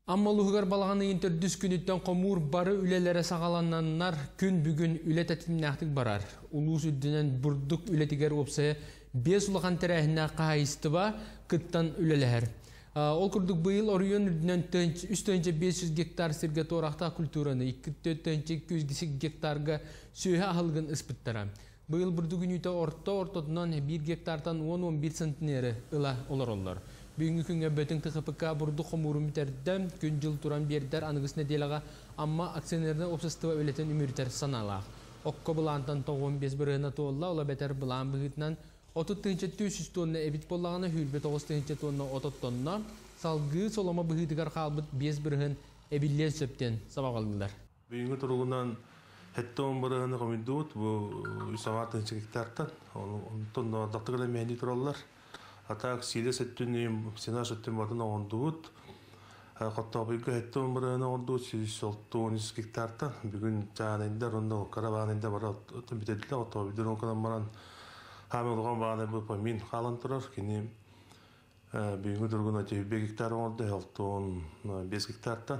Аммалуғығар балағаны интердүс күніттен қомур бары үлелері сағаланнаннар күн бүгін үлет әтімнәқтік барар. Улус үддінен бұрдық үлетігер опсы 5 ұлған тәрәхіне қағайыстыба күттан үлелер. Ол күрдік бұйыл орыйын үддінен 300-500 гектар сірге торақта культураны, 200-200 гектарға сөйе ағылғын ұспыттара. Бұйыл бұрдық үніті ортотынан 1 гектартан 10-11 сантинері ұла олар. Бүгінгі күнге бөтін тұқыпықа бұрды қомурым бітерді, күн жыл тұран бердер анығысына делаға, амма акционерді опсыстыва өлетін үміртер саналақ. Оққа бұлантан 15 бірғына тоғылла, ола бәтер бұлан бұғытынан 30-300 тонна әбіт болағына хүлбе 9 тонна 30 тонна, салғы солама бұғытығар қалбыт 5 бірғын әбіллен сөптен сабағалдылар. Бүгінгі тұрғынан әттіон бірғыны қомидуыт, бұл 3 гектартан, тонна дақтығылы мәнді тұралылар. Атак силе сеттүнүм сена сөттүм батын оңдуут. Коттогуйга хеттон бирана оңдуут 160 гектартан. Бүгүн жаанында ронда карабанында бара битедиле отобиден оканан баран хамылган бааны бу помин калан турар. Кини бүгүнгү тургуна 2 гектар оңду, 5 гектартан.